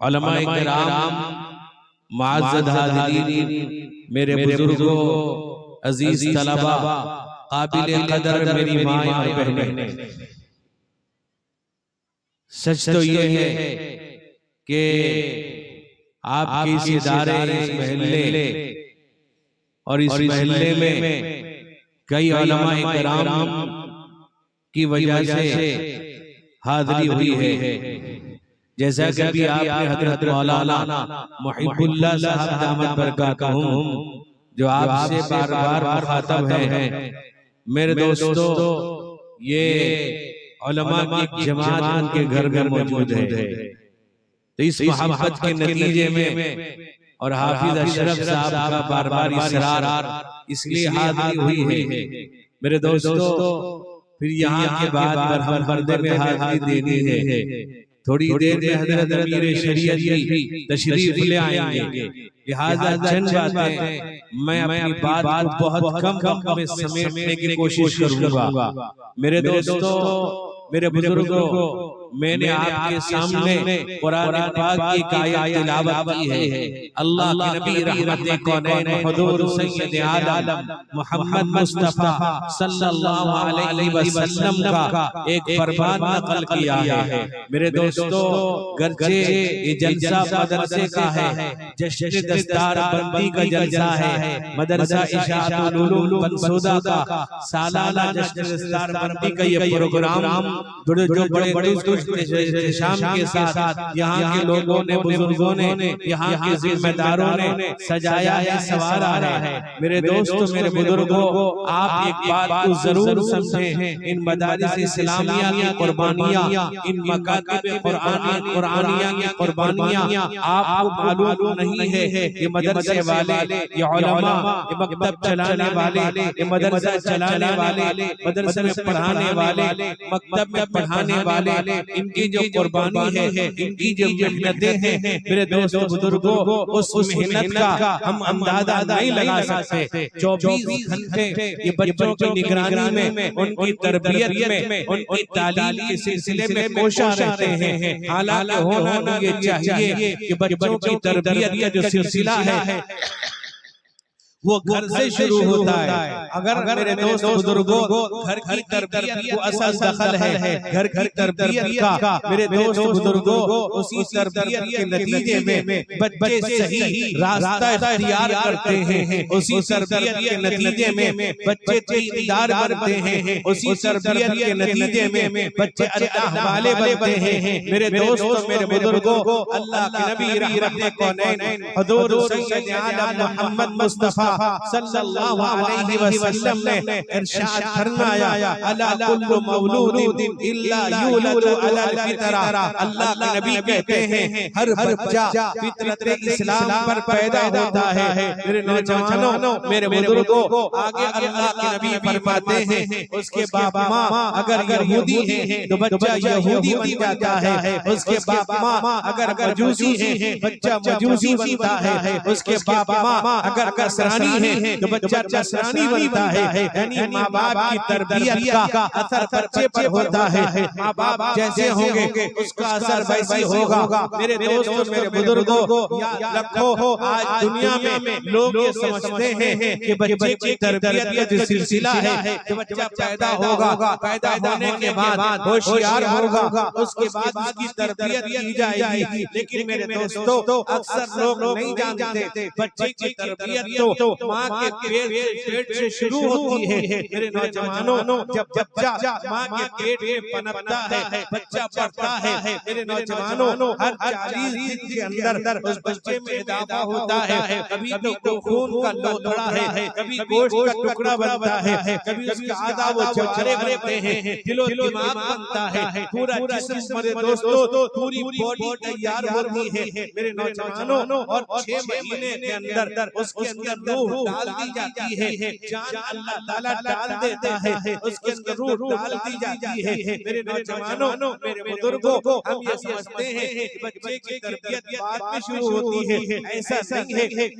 उलमाए किराम, मुअज़्ज़ज़ हाज़िरीन, मेरे बुजुर्गों, अजीज तलबा, काबिल कदर मेरी माएं और बहनें, सच तो ये है कि आपके इस इदारे, इस महल्ले और इस महल्ले में कई उलमाए किराम की वजह से हाज़िरी हुई है। जैसा कि अभी आपने हज़रत मौलाना मुहिब्बुल्लाह साहब दामत बरकातहुम जो आपसे बार बार मुखातब हैं, मेरे दोस्तों, ये उलमा की जमात के घर घर मौजूद है। तो इस मोहब्बत के नतीजे में और हाफिज अशरफ साहब का बार बार इसरार इसलिए हाज़िरी हुई है। मेरे दोस्तों, फिर यहाँ के बाद हम पर्दे में हाज़िरी देनी है। थोड़ी देर में हज़रत अमीर शरीयत भी तशरीफ ले आएंगे, लिहाजा चंद बातें मैं अपनी बात को बहुत कम में समेटने की कोशिश करूंगा। मेरे दोस्तों, मेरे बुजुर्गों, मैंने आपके सामने कुरान पाक की आयत तिलावत की है। अल्लाह के नबी रहमत कौनैन हुजूर सैयद आलम मोहम्मद मुस्तफा सल्लल्लाहु अलैहि वसल्लम का एक फरमान नकल किया है। मेरे दोस्तों, गर्जे ये जलसा मदरसे का है, जश्न दस्तार बंदी का जलसा है, मदरसा इशाअतुल उलूम बंसोदा का सालाना जश्न दस्तार बंदी का ये प्रोग्राम जो बड़े शाम के साथ यहाँ के लोगों ने, बुजुर्गों ने, यहाँ के जिम्मेदारों ने सजाया है, संवारा है। मेरे दोस्तों, मेरे बुजुर्गों, आप एक बात को जरूर समझें, इन मदारिस इस्लामिया की कुर्बानियाँ, इन मकातिब कुरानिया की कुर्बानियाँ आपको मालूम नहीं है। ये मदरसे वाले, ये उलमा, ये मकतब चलाने वाले, ये मदरसा चलाने वाले, मदरसे में पढ़ाने वाले, मकतब में पढ़ाने वाले, इनकी जो कुर्बानी है, इनकी जो मेहनतें हैं, मेरे दोस्तों बुजुर्गों, उस मेहनत का हम अंदाजा नहीं लगा सकते। 24 घंटे ये बच्चों की निगरानी में, उनकी तरबियत में, उनकी तालीम के सिलसिले में कोशा रहते हैं। हालांकि होना ये चाहिए कि बच्चों की तरबियत का जो सिलसिला है वो घर से शुरू होता है। अगर मेरे दोस्त बुजुर्गों, घर की तरबियत को असल दखल है, घर की तरबियत का मेरे दोस्त बुजुर्गों, उसी तरबियत के नतीजे में बच्चे सही रास्ता इख्तियार करते हैं, उसी तरबियत के नतीजे में बच्चे दीनदार बनते हैं, उसी तरबियत के नतीजे में बच्चे अल्लाह वाले बनते हैं। मेरे दोस्तों, मेरे बुजुर्गों, अल्लाह के नबी रहमत कौनैन हुजूर सैयद आलम मोहम्मद मुस्तफा सल्लल्लाहु अलैहि वसल्लम ने इरशाद फरमाया, अला कुल्लु मौलूदिन इल्ला यूलदु अलल फितरा। अल्लाह के नबी कहते हैं, हर बच्चा फितरत इस्लाम पर पैदा होता है। मेरे नौजवानों, मेरे बुजुर्गों, आगे अल्लाह के नबी फरमाते हैं, उसके बाप माँ अगर यहूदी है तो बच्चा यहूदी बन जाता है, उसके बाप माँ अगर मजूसी है बच्चा मजूसी बनता है, उसके बाप माँ अगर नसरानी है तो बच्चा नसरानी बनता है। यानी माँ बाप की तरबियत का असर बच्चे पर होता है। माँ बाप जैसे होंगे उसका असर वैसे होगा। मेरे दोस्तों, मेरे बुजुर्गों, याद रखो आज दुनिया में लोग ये समझते हैं कि बच्चे की तरबियत का जो सिलसिला है, जब बच्चा पैदा होगा, पैदा होने के बाद होशियार होगा, उसके बाद उसकी तरबियत की जाएगी। लेकिन मेरे दोस्तों, अक्सर लोग नहीं जानते बच्चे की तरबियत तो माँ के पेट से शुरू होती है। मेरे नौजवानों, जब बच्चा माँ के पेट में पनपता है, बच्चा बढ़ता है, मेरे नौजवानों, हर 40 दिन के अंदर उस बच्चे में इजाफा होता है। कभी तो खून का लोथड़ा है, कभी गोश्त का टुकड़ा बनता है, कभी उसके आधा वो जवारे बनते हैं, दिलो दिमाग बनता है, पूरा जिस्म मेरे दोस्तों, पूरी बॉडी तैयार होती है। मेरे नौजवानों, और 6 महीने के अंदर उसके अंदर रूह डाल दी जाती है। जान अल्लाह ताला डाल देता है, उसके अंदर रूह डाल दी जाती है। मेरे नौजवानों, मेरे बुजुर्गों, हम ये समझते हैं कि बच्चे की तरबियत बाद में शुरू होती है, ऐसा नहीं है।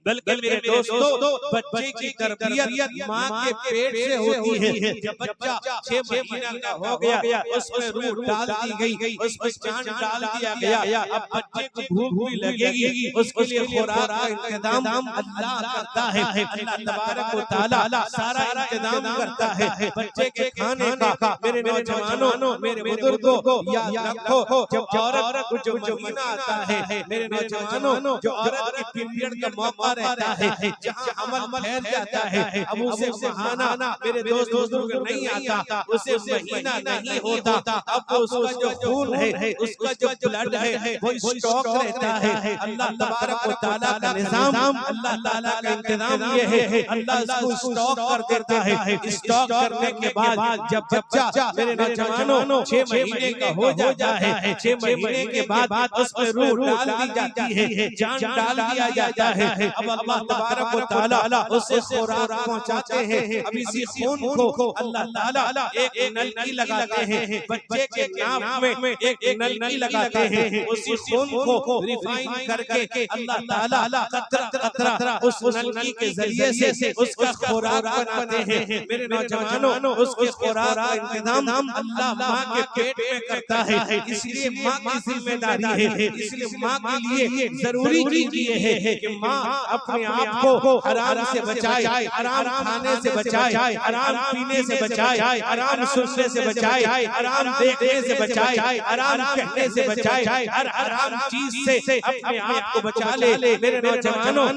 बल्कि मेरे दोस्तों, बच्चे की तरबियत माँ के पेट से होती है। जब बच्चा 6 महीने का हो गया, उसमें रूह डाल दी गई, उसमें जान डाल दिया गया। अब बच्चे को भूख भी लगेगी, उसके लिए खुराक का इंतजाम अल्लाह करता है। अल्लाह तबारक व तआला सारा इंतजाम करता है बच्चे के खाने का। मेरे नौजवानों, मेरे बुजुर्गों, याद रखो जब औरत को जो महीना आता है, मेरे नौजवानों, जो औरत की पीरियड का मौका रहता है, जहाँ अमल फैल जाता है, अब उसे बहाना मेरे दोस्त बुजुर्ग नहीं आता, उसे महीना नहीं होता। अब उसका जो खून है, उसका जो ब्लड है, वो स्टॉक रहता है। अल्लाह तबारक व तआला का निजाम, अल्लाह ताला का इंतजाम ये है, अल्लाह उसको स्टॉक कर देता है। स्टॉक करने के बाद जब बच्चा, मेरे नौजवानों, 6 महीने का हो जाता है, 6 महीने के बाद उसमें रूह डाल दी जाती है, जान डाल दिया जाता है। अब अल्लाह तबारक व तआला उसे खुराक पहुंचाते हैं। अब इसी खून को अल्लाह ताला एक नलकी लगाते हैं, बच्चे के नाक में एक नलकी लगाते हैं। उसी खून को रिफाइन करके अल्लाह ताला कतरा कतरा उस नलकी के जरिए से उसका खुराक बनाते हैं। मेरे नौजवानों, उसके खुराक का इंतजाम अल्लाह माँ के पेट में करता है। इसलिए माँ की जिम्मेदारी है, इसलिए माँ के लिए जरूरी चीज ये है कि माँ अपने आप को हराम से बचाए, हराम खाने से बचाए, हराम पीने से बचाए, हराम सुनने से बचाए, हराम देखने से बचाए, हराम कहने से बचाए, हर हराम चीज से अपने आप को बचा ले। मेरे नौजवानों,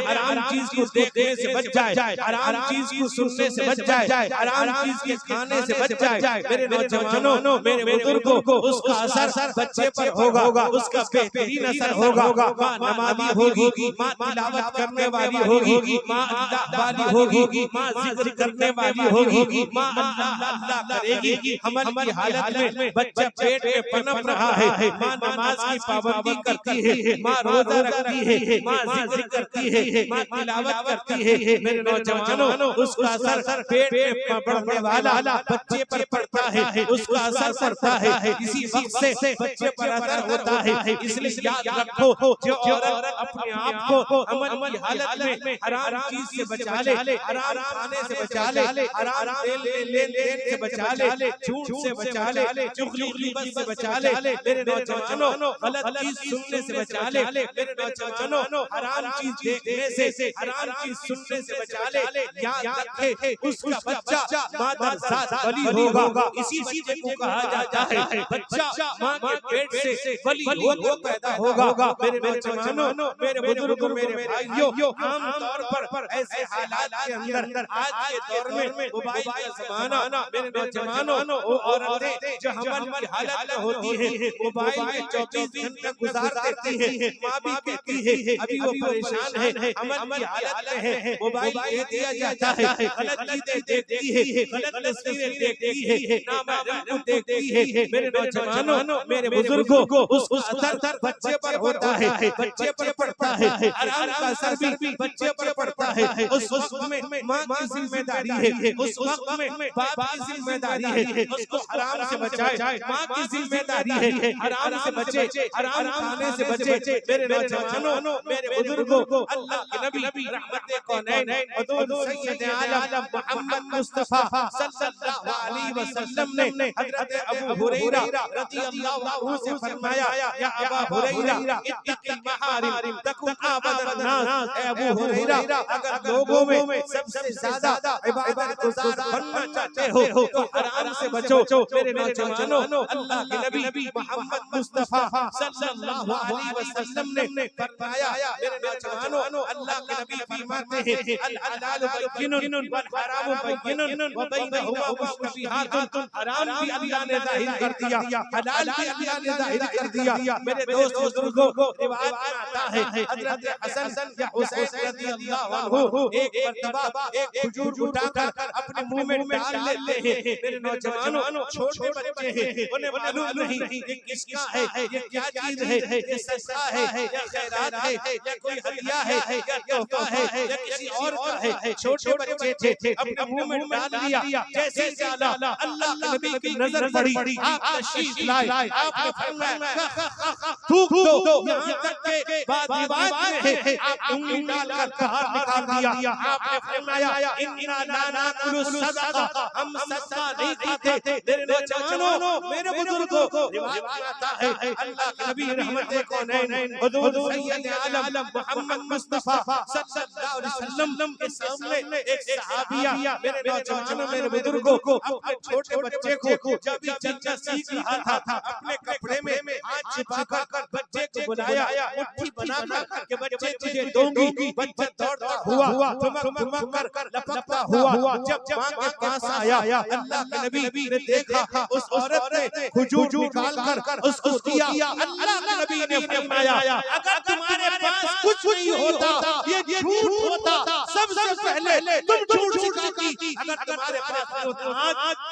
हराम चीज को देखने से बच जाए, हराम चीज को सुनने से बच जाए, हराम चीज के खाने से बच जाए। मेरे नौजवानों, मेरे बुजुर्गों, उसका असर बच्चे पर होगा, उसका बेहतरीन असर होगा। माँ नमाज़ी होगी, माँ तिलावत करने वाली होगी, माँ अल्लाह वाली होगी, माँ जिक्र करने वाली होगी, माँ अल्लाह अल्लाह करेगी। अमल की हालत में बच्चा पेट में पनप रहा है, माँ नमाज की पाबंदी करती है, माँ रोजा रखती है, माँ जिक्र करती है, माँ तिलावत करती है। मेरे नौजवानों, उसका असर पेट में पड़ने वाला बच्चे पर पड़ता है, उसका असर पड़ता है, इसी वक्त से बच्चे पर असर होता है। इसलिए याद रखो, जो औरत अपने आप को अमल की हालत में हराम चीज से बचा ले, हराम खाने से बचा ले, हराम लेन देन से बचा ले, झूठ से बचा ले, चुगली गिबत से बचा ले, मेरे नौजवानों, गलत चीज सुनने से बचा ले, मेरे नौजवानों, हराम चीज देखने से, हराम चीज सुनने से बचा ले। याद रखे, उसका बच्चा मादरजात वली होगा। इसी बच्चे को कहा जाता है बच्चा माँ के पेट से वली होकर पैदा होगा। मेरे नौजवानों, मेरे बुजुर्गों, मेरे भाइयों, आम तौर पर ऐसे हालात के अंदर आज के दौर में मोबाइल का जमाना, मेरे नौजवानों, वो औरतें जो हमल की हालत में होती है, मोबाइल में 24 घंटे गुजार देती है। माँ भी कहती है अभी वो परेशान है, हमल की हालत में है, मोबाइल दे दिया जाता है, गलत चीजें देखती है, गलत तस्वीरें देखती है, नामहरम को देखती है। मेरे नौजवानों, मेरे बुजुर्गों, उसका असर बच्चे पर होता है, बच्चे पर पड़ता है, हराम का असर भी बच्चे पर पड़ता पड़ता है, उस वक्त में माँ की जिम्मेदारी है, उस वक्त में बाप की जिम्मेदारी है, उसको हराम से बचाए। माँ की जिम्मेदारी है हराम से बचे, हराम खाने से बचे। मेरे नौजवानों, मेरे बुजुर्गों, अल्लाह के नबी रहमत कौनैन हज़रत सैयद आलम मोहम्मद मुस्तफा सल्लल्लाहु अलैहि वसल्लम ने हजरत अबू हुरैरा रज़ियल्लाहु अन्हु से फरमाया, या अबा हुरैरा इत्तक़िल महारिम तकुन आबदन नास। ए अबू हुरैरा, अगर लोगों में सबसे ज्यादा इबादत गुज़ार बनना चाहते हो तो हराम से बचो। मेरे नौजवानों, अल्लाह के नबी मोहम्मद मुस्तफा सल्लल्लाहु अलैहि वसल्लम ने फरमाया, मेरे नौजवानों, अल्लाह के नबी फरमाते हैं, अल हलाल बय्यिनुन वल हराम बय्यिनुन व बैनहुमा मुश्तबिहातुन। हराम भी अल्लाह ने जाहिर कर दिया, हलाल भी अल्लाह ने जाहिर कर दिया। मेरे दोस्त बुजुर्गों, रिवायत में आता है हजरत हसन या हुसैन रज़ियल्लाहु अन्हु एक मर्तबा एक खजूर उठाकर अपने मुंह में डाल लेते हैं। मेरे नौजवानों, छोटे बच्चे हैं, उन्हें मालूम नहीं ये किसका है, ये क्या चीज है, ये सदका है या खैरात है या कोई हदिया है या तोहफा है या किसी और का है। छोटे बच्चे थे, अपने मुंह में डाल लिया। जैसे ही डाला, अल्लाह के नबी की नजर पड़ी, आप तशरीफ लाए, आपने फरमाया थूक दो। यहाँ तक के बाद में आप उंगली डालकर बाहर निकाल दिया। आपने फरमाया इन्ना ला नाकुलु सदका, हम सदका नहीं खाते। मेरे नौजवानों, मेरे बुजुर्गों, रिवायत में आता है अल्लाह के नबी रहमत कौनैन हज़रत सैयद आलम मोहम्मद मुस्तफा सल्लल्लाहु अलैहि वसल्लम के सामने एक सहाबिया, मेरे नौजवानों, मेरे बुजुर्गों, अपने छोटे बच्चे को जब भी चलना सीख रहा था, अपने कपड़े में हाथ छिपाकर बच्चे को बुलाया, मुट्ठी बनाकर के बच्चे तुझे दूंगी। बच्चा दौड़ता हुआ ठुमक कर लपकता हुआ जब मां के पास आया, अल्लाह के नबी ने देखा उस औरत ने खजूर निकाल कर उसको दिया। अल्लाह के नबी ने फरमाया, अगर तुम्हारे पास कुछ नहीं होता, ये झूठ होता, सबसे पहले तुम झूठ सिखाती। अगर तुम्हारे पास नहीं होता,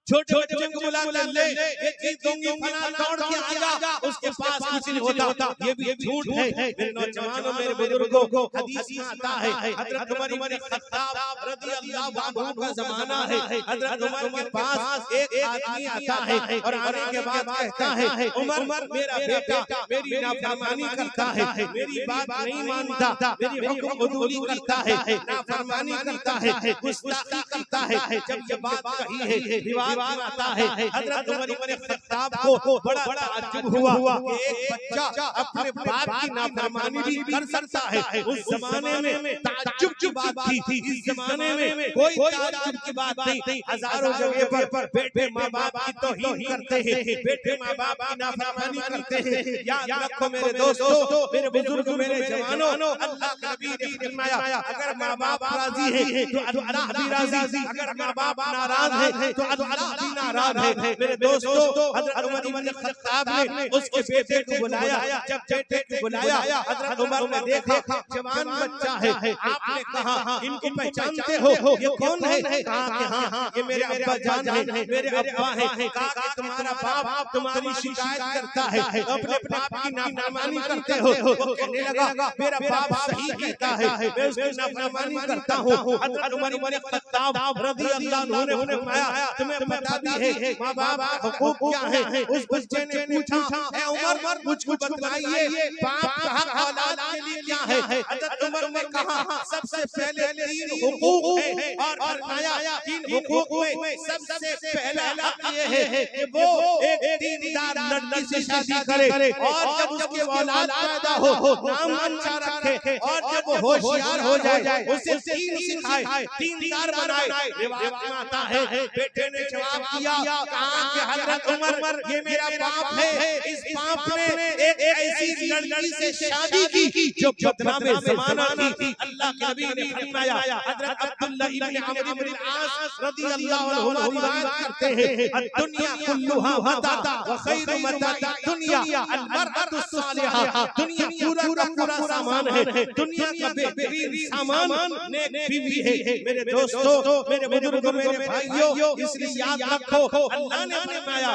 छोटे बच्चे को बुला कर ले, ये चीज दूंगी, फला दौड़ के आएगा, उसके पास कुछ नहीं होता, ये भी झूठ है। मेरे नौजवानों, मेरे बुजुर्गों, हदीस में आता है हजरत उमर इब्न खत्ताब रज़ियल्लाहु अन्हु का जमाना है। हजरत उमर के पास एक आदमी आता है और आने के बाद कहता है, उमर, मेरा बेटा मेरी नाफरमानी करता है, मेरी बात नहीं मानता, मेरी हुक्म अदूली करता है, नाफरमानी करता है, गुस्ताखी करता है। जब ये बात कही है, रिवाज आता है हजरत उमर इब्न खत्ताब को बड़ा ताज्जुब हुआ कि एक बच्चा अपने बाप की नाफरमानी भी कर सकता है। उस जमाने में ताज्जुब की बात थी, इस जमाने में कोई ताज्जुब की बात नहीं। हजारों जगह पर बेटे माँ बाप की तौहीन करते हैं, बेटे माँ बाप की नाफरमानी करते हैं। याद रखो मेरे दोस्तों, मेरे बुजुर्ग, मेरे जवानों, अल्लाह के नबी ने फरमाया, अगर माँ बाप राजी है तो अल्लाह भी राजी, अगर माँ बाप नाराज है तो अल्लाह भी नाराज है। मेरे दोस्तों, हजरत उमर इब्न खत्ताब ने उसके बेटे को बुलाया। जब बेटे को बुलाया, हजरत उमर ने देखा जवान बच्चा है। आपने कहा, इनको पहचानते हो, ये कौन है? कहा कि हाँ, ये मेरे अब्बा जान है, मेरे अब्बा है। कहा कि तुम्हारा बाप तुम्हारी शिकायत करता है, अपने बाप की नाफरमानी करते हो। वो कहने लगा, मेरा बाप सही कहता है, मैं उसकी नाफरमानी करता हूँ। हजरत उमर इब्न खत्ताब रज़ियल्लाहु अन्हु ने फरमाया, तुम्हें पता भी है माँ बाप का हुकूक क्या है? उस बच्चे ने पूछा, ऐ उमर, मुझको बतलाइए बाप का हक औलाद के लिए क्या है? हजरत उमर ने कहा, सबसे पहले 3 हुकूक हैं और फरमाया 3 हुकूक में सबसे पहला हक ये है कि वो एक दीनदार लड़की से शादी करे और जब उसके औलाद पैदा हो नाम अच्छा रखे और जब वो होशियार हो जाए उसे दीन सिखाए, दीनदार बनाए। रिवायत में आता है बेटे ने जवाब दिया, कहा कि हजरत उमर, ये मेरा बाप है, इस बाप ने एक ऐसी लड़की से शादी की जो बदनामे ज़माना थी। अल्लाह के नबी ने फरमाया, हजरत अब्दुल्लाह इब्न अमर इब्न आस रज़ियल्लाहु अन्हु रिवायत करते हैं, दुनिया कुल्लुहा मता व खैरु मता दुनिया अल मरअतु सालिहा। दुनिया पूरा का पूरा सामान है, दुनिया का बेहतरीन सामान नेक बीवी है। मेरे दोस्तों, मेरे बुजुर्गों, मेरे भाइयों, इसलिए याद रखो, अल्लाह ने फरमाया,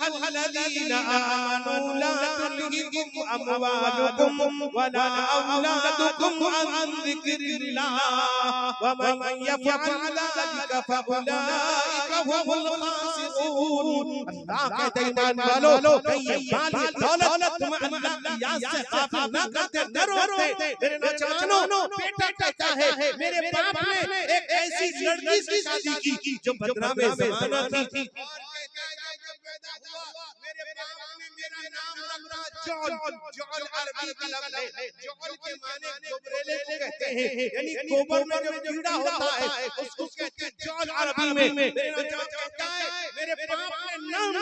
अय्युहल्लज़ीना आमनू ला तुल्हिकुम अमवालुकुम वला औलादुकुम अन ज़िक्रिल्लाह व मन यफ़अल ज़ालिका फ़उलाइका हुमुल ख़ासिरून। अल्लाह कहते हैं ईमान वालों, कहीं ये माल ये दौलत तुम्हें अल्लाह की याद से गाफिल न करते, न रोकते। मेरे नौजवानों, बेटा कहता है मेरे बाप ने एक ऐसी लड़की से शादी की जो बदरा में ज़माना थी। मेरे बाप ने मेरा नाम रखा जौल। जौल अरबी का लफ्ज़ है। जौल के माने गोबरेले को कहते हैं, यानी गोबर में जो कीड़ा होता है उसको कहते हैं जौल अरबी में। मेरे नौजवान कहता है मेरे बाप ने नाम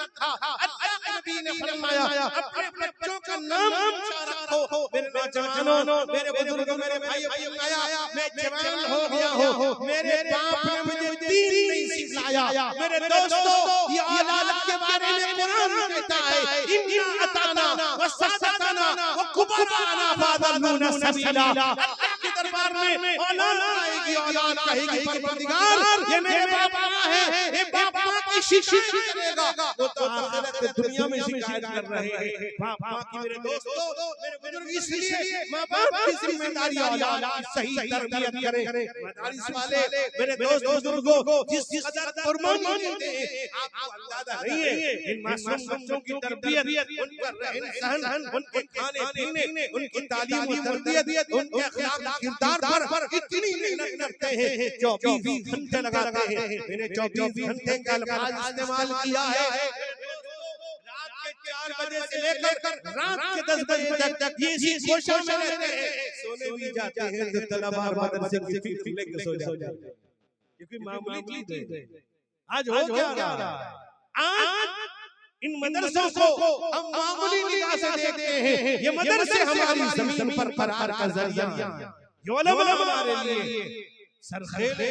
रखा। अल्लाह के नबी ने फरमाया अपने बच्चों का नाम ऊंचा रखो। मेरे नौजवानों, मेरे बुजुर्गों, मेरे भाइयों, फरमाया मैं जवान हो गया हूं, मेरे बाप ने मुझे दीन नहीं सिखाया। मेरे दोस्तों, ये औलाद के बारे में कुरान कहता है इन्ना अताना व ससताना व कुबराना फादलूना सबीला। अल्लाह के दरबार में औलाद आएगी, औलाद कहेगी परवरदिगार ये मेरे बाप है, ये बाप मां की शिकायत करेगा। वो तो आखिरत दुनिया में शिकायत कर रहे हैं बाप मां की। मेरे दोस्तों, मेरे बुजुर्ग, इसलिए मां बाप की जिम्मेदारी औलाद की सही तरबियत करे। मदारिस वाले मेरे दोस्त बुजुर्गों, जिस कदर कुर्बानी देते हैं आपको अंदाजा नहीं है। इन मासूम बच्चों की तरबियत, उनका रहन-सहन, उनके खाने-पीने, उनकी तालीम और तरबियत, उनके अखलाक किरदार पर इतनी मेहनत करते हैं, 24 घंटे लगाते हैं। मैंने 24 घंटे का अल्फाज इस्तेमाल किया है। रात के 4 बजे से लेकर रात के 10 बजे तक ये इसी कोशिश में रहते हैं। सोने भी जाते हैं तो तलबा मदरसे की फिक्र लेकर सो जाते हैं, क्योंकि मामूली चीज है। आज हो क्या रहा है? आज इन मदरसों को हम मामूली निगाह से देखते हैं। ये मदरसे हमारी जमीन पर करार का जरिया हैं। ये उलमा हमारे लिए सरखेल है।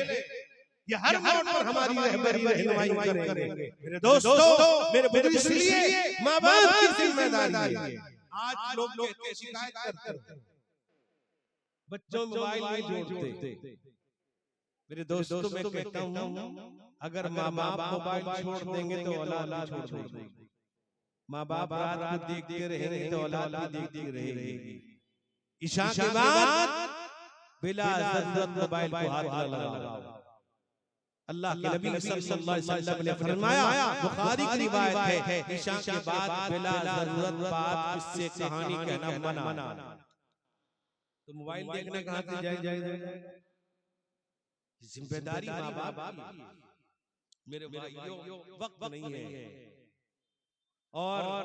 ये हर मोड़ पर हमारी रहनुमाई करेंगे। मेरे दोस्तों, मेरे बुजुर्ग, इसलिए माँ बाप की जिम्मेदारी है। आज लोग कहते हैं, शिकायत करते हैं बच्चों मोबाइल नहीं जोड़ते। मेरे दोस्तों, मैं कहता हूँ अगर माँ बाप मोबाइल छोड़ देंगे तो औलाद भी छोड़ देगी। माँ बाप रात को देखते रहेंगे तो औलाद भी देखती रहेगी। इशा के बाद बिला ज़रूरत मोबाइल को हाथ न लगाओ। अल्लाह के नबी सल्लल्लाहु अलैहि वसल्लम ने फरमाया, बुखारी की रिवायत है, इशा के बाद बिला ज़रूरत बात, किससे, कहानी कहना मना। तो मोबाइल देखने कहां से जाए? जिम्मेदारी माँ बाप की। मेरे भाइयों, वक्त नहीं है, और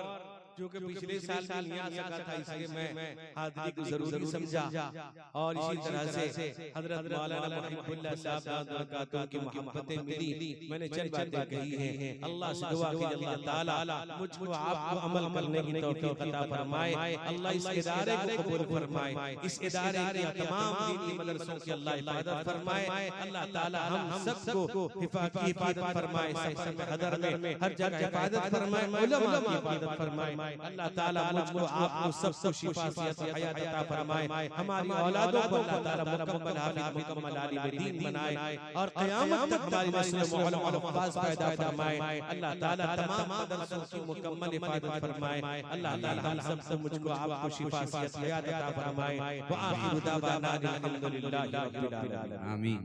क्योंकि पिछले साल भी नहीं आ सका था, इसलिए मैं हाजिरी को जरूरी समझा। और इसी तरह से हजरत मौलाना मुहिब्बुल्लाह साहब की मोहब्बतें मिली, मैंने चंद बातें कही हैं। अल्लाह से दुआ की अल्लाह ताला मुझको आपको अमल करने की तौफीक अता फरमाए। अल्लाह इस इदारे को कबूल फरमाए, इस इदारे के तमाम दीनी मदरसों की अल्लाह हिफाजत फरमाए। अल्लाह ताला हम सबको हिफाजत फरमाए, सब हदर में हर जगह हिफाजत फरमाए, उलमा की हिफाजत फरमाए। अल्लाह ताला मुझको आपको सबको शिफा सेहत हयात अता फरमाए। हमारी औलादों को अल्लाह ताला मुकम्मल हाफिज, मुकम्मल आलिम दीन बनाए और क़यामत तक हमारी नस्ल में उलमा और हुफ़ाज़ पैदा फरमाए। अल्लाह ताला तमाम मदरसों की मुकम्मल हिफाजत फरमाए। अल्लाह ताला हम सबको मुझको आपको शिफा सेहत हयात अता फरमाए। व आखिरु दावाना अल्हम्दुलिल्लाहि रब्बिल आलमीन। आमीन।